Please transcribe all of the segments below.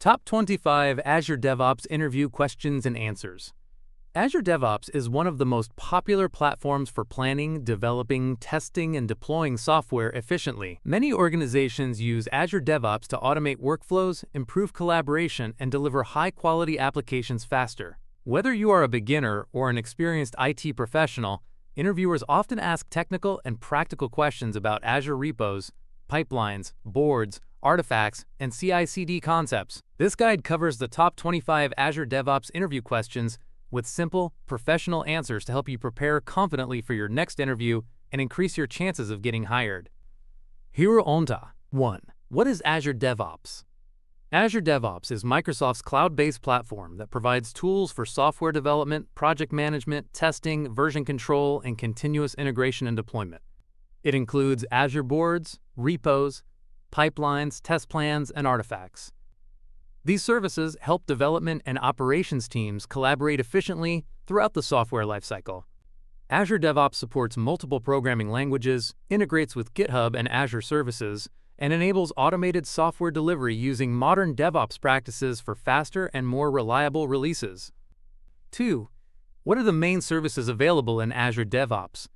Top 25 Azure DevOps Interview Questions and Answers. Azure DevOps is one of the most popular platforms for planning, developing, testing, and deploying software efficiently. Many organizations use Azure DevOps to automate workflows, improve collaboration, and deliver high-quality applications faster. Whether you are a beginner or an experienced IT professional, interviewers often ask technical and practical questions about Azure Repos, pipelines, boards, artifacts, and CI/CD concepts. This guide covers the top 25 Azure DevOps interview questions with simple, professional answers to help you prepare confidently for your next interview and increase your chances of getting hired. Hero Onta 1. What is Azure DevOps? Azure DevOps is Microsoft's cloud-based platform that provides tools for software development, project management, testing, version control, and continuous integration and deployment. It includes Azure boards, repos, pipelines, test plans, and artifacts. These services help development and operations teams collaborate efficiently throughout the software lifecycle. Azure DevOps supports multiple programming languages, integrates with GitHub and Azure services, and enables automated software delivery using modern DevOps practices for faster and more reliable releases. 2. What are the main services available in Azure DevOps?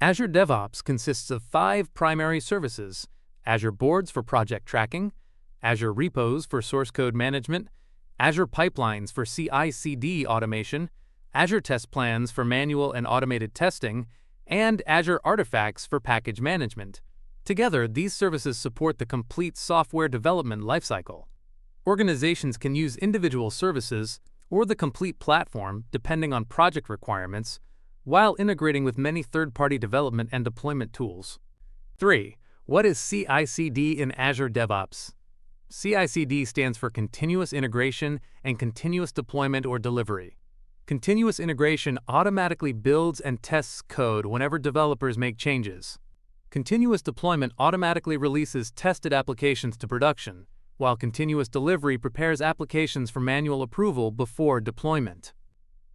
Azure DevOps consists of 5 primary services: Azure Boards for project tracking, Azure Repos for source code management, Azure Pipelines for CI/CD automation, Azure Test Plans for manual and automated testing, and Azure Artifacts for package management. Together, these services support the complete software development lifecycle. Organizations can use individual services or the complete platform depending on project requirements, while integrating with many third-party development and deployment tools. 3. What is CI/CD in Azure DevOps? CI/CD stands for Continuous Integration and Continuous Deployment or Delivery. Continuous integration automatically builds and tests code whenever developers make changes. Continuous deployment automatically releases tested applications to production, while continuous delivery prepares applications for manual approval before deployment.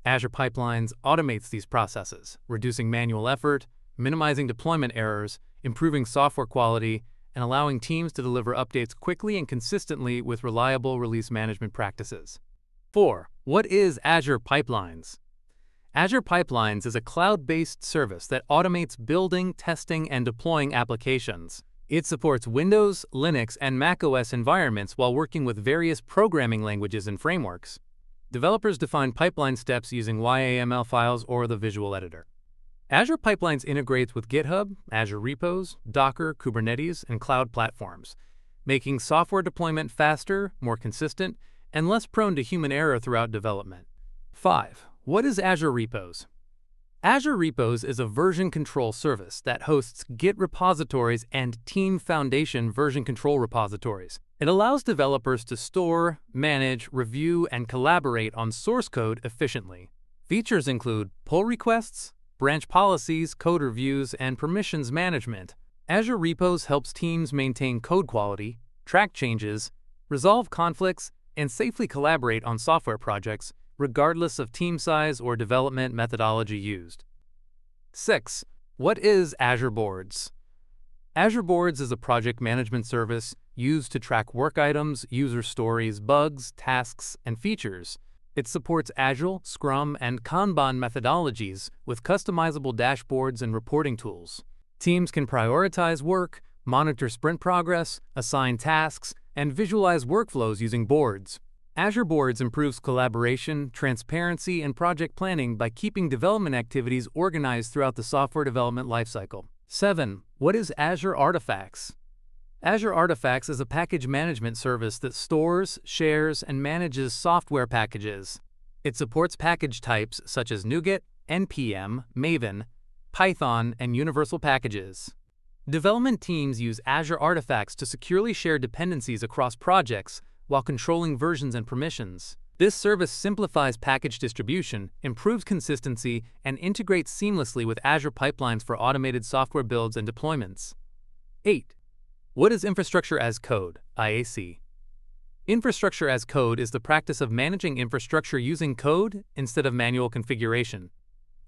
Azure Pipelines automates these processes, reducing manual effort, minimizing deployment errors, improving software quality, and allowing teams to deliver updates quickly and consistently with reliable release management practices. 4. What is Azure Pipelines? Azure Pipelines is a cloud-based service that automates building, testing, and deploying applications. It supports Windows, Linux, and macOS environments while working with various programming languages and frameworks. Developers define pipeline steps using YAML files or the visual editor. Azure Pipelines integrates with GitHub, Azure Repos, Docker, Kubernetes, and cloud platforms, making software deployment faster, more consistent, and less prone to human error throughout development. 5. What is Azure Repos? Azure Repos is a version control service that hosts Git repositories and Team Foundation version control repositories. It allows developers to store, manage, review, and collaborate on source code efficiently. Features include pull requests, branch policies, code reviews, and permissions management. Azure Repos helps teams maintain code quality, track changes, resolve conflicts, and safely collaborate on software projects, regardless of team size or development methodology used. 6. What is Azure Boards? Azure Boards is a project management service used to track work items, user stories, bugs, tasks, and features. It supports Agile, Scrum, and Kanban methodologies with customizable dashboards and reporting tools. Teams can prioritize work, monitor sprint progress, assign tasks, and visualize workflows using boards. Azure Boards improves collaboration, transparency, and project planning by keeping development activities organized throughout the software development lifecycle. 7. What is Azure Artifacts? Azure Artifacts is a package management service that stores, shares, and manages software packages. It supports package types such as NuGet, NPM, Maven, Python, and Universal Packages. Development teams use Azure Artifacts to securely share dependencies across projects while controlling versions and permissions. This service simplifies package distribution, improves consistency, and integrates seamlessly with Azure Pipelines for automated software builds and deployments. 8. What is Infrastructure as Code, IAC? Infrastructure as Code is the practice of managing infrastructure using code instead of manual configuration.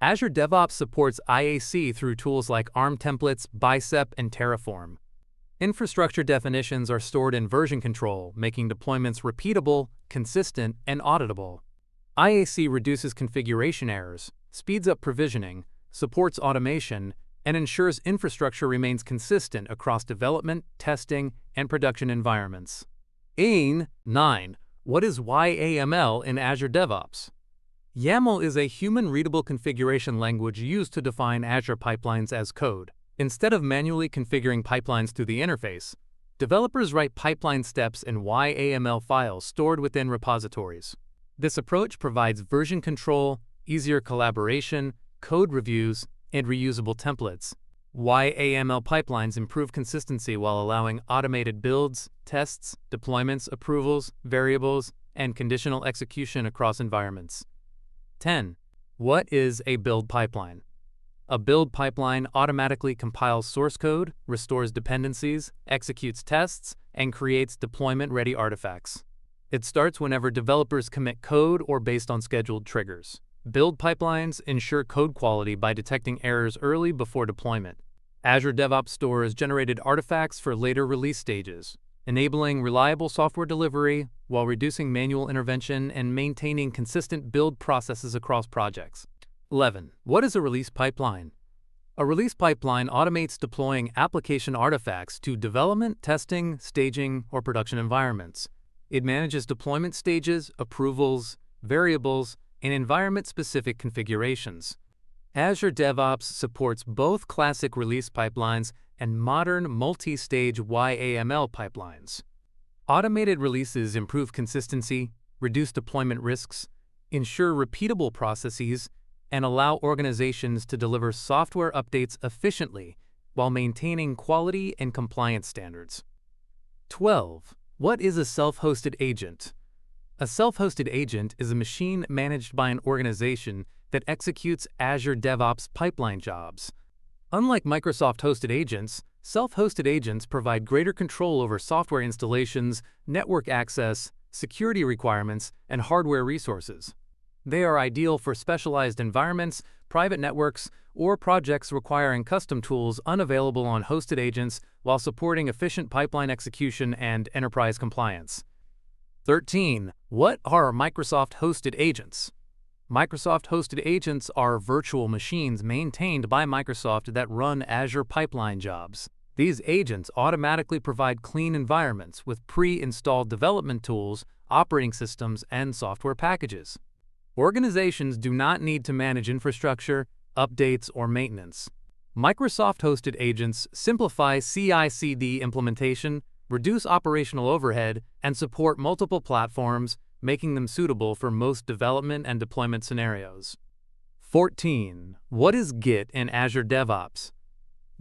Azure DevOps supports IAC through tools like ARM templates, Bicep, and Terraform. Infrastructure definitions are stored in version control, making deployments repeatable, consistent, and auditable. IAC reduces configuration errors, speeds up provisioning, supports automation, and ensures infrastructure remains consistent across development, testing, and production environments. 9. What is YAML in Azure DevOps? YAML is a human-readable configuration language used to define Azure pipelines as code. Instead of manually configuring pipelines through the interface, developers write pipeline steps in YAML files stored within repositories. This approach provides version control, easier collaboration, code reviews, and reusable templates. YAML pipelines improve consistency while allowing automated builds, tests, deployments, approvals, variables, and conditional execution across environments. 10. What is a build pipeline? A build pipeline automatically compiles source code, restores dependencies, executes tests, and creates deployment-ready artifacts. It starts whenever developers commit code or based on scheduled triggers. Build pipelines ensure code quality by detecting errors early before deployment. Azure DevOps stores generated artifacts for later release stages, enabling reliable software delivery while reducing manual intervention and maintaining consistent build processes across projects. 11. What is a release pipeline? A release pipeline automates deploying application artifacts to development, testing, staging, or production environments. It manages deployment stages, approvals, variables, and environment-specific configurations. Azure DevOps supports both classic release pipelines and modern multi-stage YAML pipelines. Automated releases improve consistency, reduce deployment risks, ensure repeatable processes, and allow organizations to deliver software updates efficiently while maintaining quality and compliance standards. 12. What is a self-hosted agent? A self-hosted agent is a machine managed by an organization that executes Azure DevOps pipeline jobs. Unlike Microsoft-hosted agents, self-hosted agents provide greater control over software installations, network access, security requirements, and hardware resources. They are ideal for specialized environments, private networks, or projects requiring custom tools unavailable on hosted agents while supporting efficient pipeline execution and enterprise compliance. 13. What are Microsoft-hosted agents? Microsoft-hosted agents are virtual machines maintained by Microsoft that run Azure pipeline jobs. These agents automatically provide clean environments with pre-installed development tools, operating systems, and software packages. Organizations do not need to manage infrastructure, updates, or maintenance. Microsoft-hosted agents simplify CI/CD implementation, reduce operational overhead, and support multiple platforms, making them suitable for most development and deployment scenarios. 14. What is Git in Azure DevOps?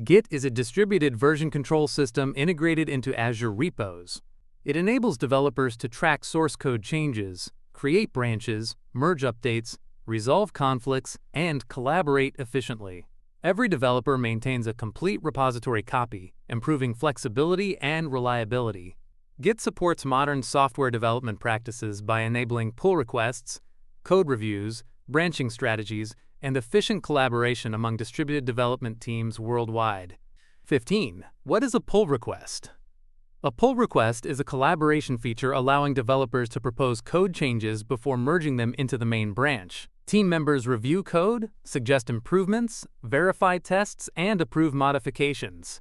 Git is a distributed version control system integrated into Azure Repos. It enables developers to track source code changes, create branches, merge updates, resolve conflicts, and collaborate efficiently. Every developer maintains a complete repository copy, improving flexibility and reliability. Git supports modern software development practices by enabling pull requests, code reviews, branching strategies, and efficient collaboration among distributed development teams worldwide. 15. What is a pull request? A pull request is a collaboration feature allowing developers to propose code changes before merging them into the main branch. Team members review code, suggest improvements, verify tests, and approve modifications.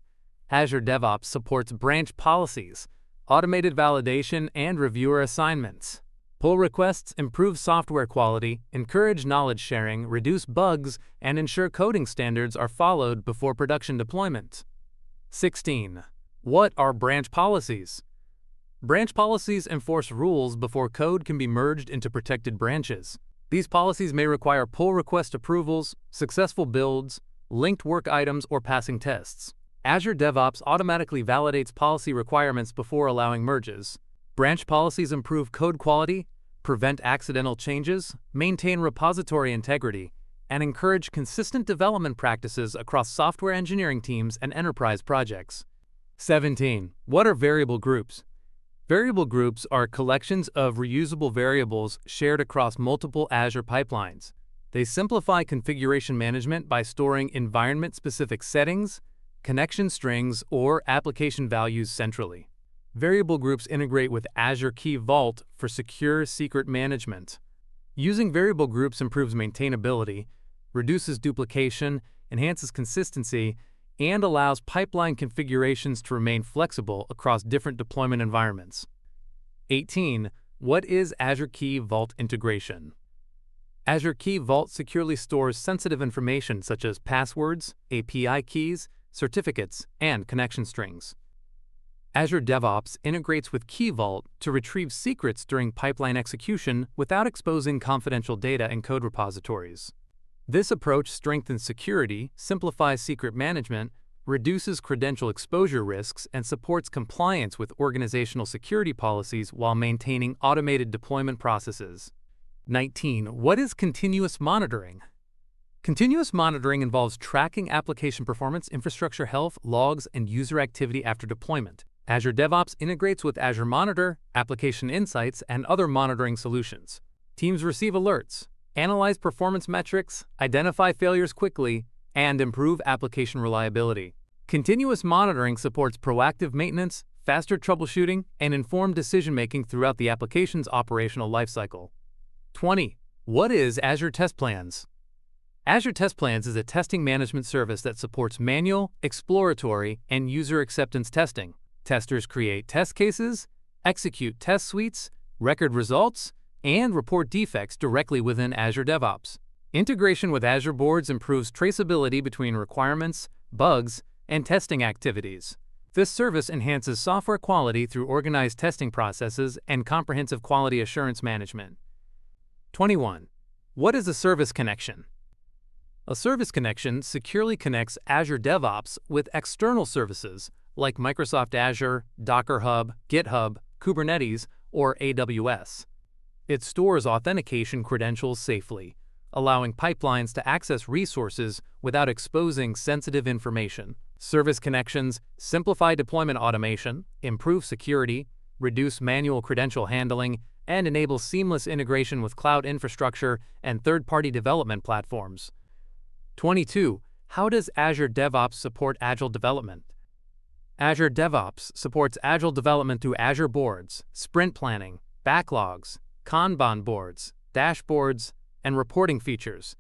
Azure DevOps supports branch policies, automated validation, and reviewer assignments. Pull requests improve software quality, encourage knowledge sharing, reduce bugs, and ensure coding standards are followed before production deployment. 16. What are branch policies? Branch policies enforce rules before code can be merged into protected branches. These policies may require pull request approvals, successful builds, linked work items, or passing tests. Azure DevOps automatically validates policy requirements before allowing merges. Branch policies improve code quality, prevent accidental changes, maintain repository integrity, and encourage consistent development practices across software engineering teams and enterprise projects. 17. What are variable groups? Variable groups are collections of reusable variables shared across multiple Azure pipelines. They simplify configuration management by storing environment-specific settings, connection strings, or application values centrally. Variable groups integrate with Azure Key Vault for secure secret management. Using variable groups improves maintainability, reduces duplication, enhances consistency, and allows pipeline configurations to remain flexible across different deployment environments. 18. What is Azure Key Vault integration? Azure Key Vault securely stores sensitive information such as passwords, API keys, certificates, and connection strings. Azure DevOps integrates with Key Vault to retrieve secrets during pipeline execution without exposing confidential data in code repositories. This approach strengthens security, simplifies secret management, reduces credential exposure risks, and supports compliance with organizational security policies while maintaining automated deployment processes. 19. What is continuous monitoring? Continuous monitoring involves tracking application performance, infrastructure health, logs, and user activity after deployment. Azure DevOps integrates with Azure Monitor, Application Insights, and other monitoring solutions. Teams receive alerts, analyze performance metrics, identify failures quickly, and improve application reliability. Continuous monitoring supports proactive maintenance, faster troubleshooting, and informed decision-making throughout the application's operational lifecycle. 20. What is Azure Test Plans? Azure Test Plans is a testing management service that supports manual, exploratory, and user acceptance testing. Testers create test cases, execute test suites, record results, and report defects directly within Azure DevOps. Integration with Azure boards improves traceability between requirements, bugs, and testing activities. This service enhances software quality through organized testing processes and comprehensive quality assurance management. 21. What is a service connection? A service connection securely connects Azure DevOps with external services like Microsoft Azure, Docker Hub, GitHub, Kubernetes, or AWS. It stores authentication credentials safely, allowing pipelines to access resources without exposing sensitive information. Service connections simplify deployment automation, improve security, reduce manual credential handling, and enable seamless integration with cloud infrastructure and third-party development platforms. 22. How does Azure DevOps support Agile development? Azure DevOps supports Agile development through Azure boards, sprint planning, backlogs, Kanban boards, dashboards, and reporting features.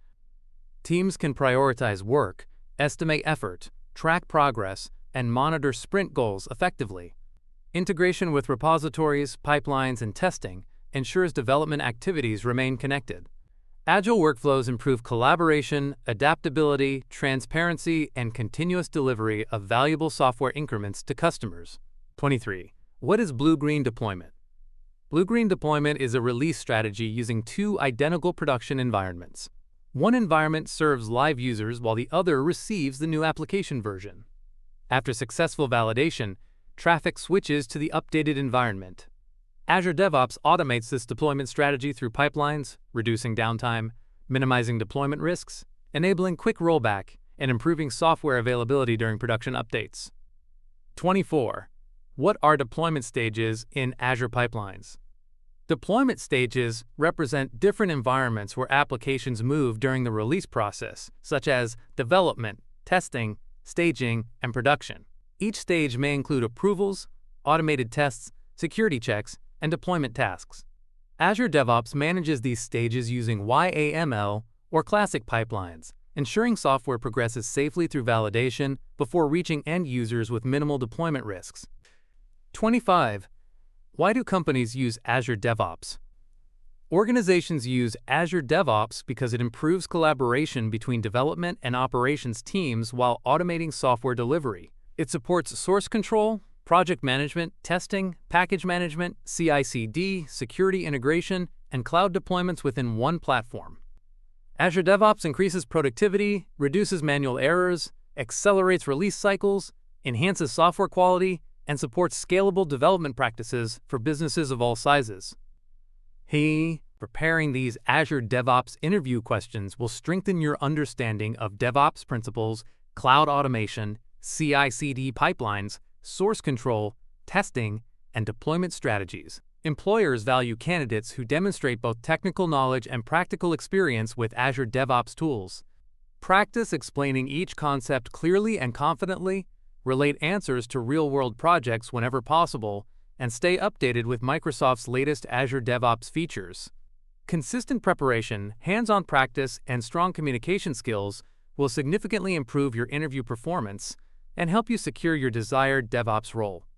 Teams can prioritize work, estimate effort, track progress, and monitor sprint goals effectively. Integration with repositories, pipelines, and testing ensures development activities remain connected. Agile workflows improve collaboration, adaptability, transparency, and continuous delivery of valuable software increments to customers. 23. What is blue-green deployment? Blue-green deployment is a release strategy using two identical production environments. One environment serves live users while the other receives the new application version. After successful validation, traffic switches to the updated environment. Azure DevOps automates this deployment strategy through pipelines, reducing downtime, minimizing deployment risks, enabling quick rollback, and improving software availability during production updates. 24. What are deployment stages in Azure pipelines? Deployment stages represent different environments where applications move during the release process, such as development, testing, staging, and production. Each stage may include approvals, automated tests, security checks, and deployment tasks. Azure DevOps manages these stages using YAML or classic pipelines, ensuring software progresses safely through validation before reaching end users with minimal deployment risks. 25. Why do companies use Azure DevOps? Organizations use Azure DevOps because it improves collaboration between development and operations teams while automating software delivery. It supports source control, project management, testing, package management, CI/CD, security integration, and cloud deployments within one platform. Azure DevOps increases productivity, reduces manual errors, accelerates release cycles, enhances software quality, and supports scalable development practices for businesses of all sizes. Preparing these Azure DevOps interview questions will strengthen your understanding of DevOps principles, cloud automation, CI/CD pipelines, source control, testing, and deployment strategies. Employers value candidates who demonstrate both technical knowledge and practical experience with Azure DevOps tools. Practice explaining each concept clearly and confidently, relate answers to real-world projects whenever possible, and stay updated with Microsoft's latest Azure DevOps features. Consistent preparation, hands-on practice, and strong communication skills will significantly improve your interview performance and help you secure your desired DevOps role.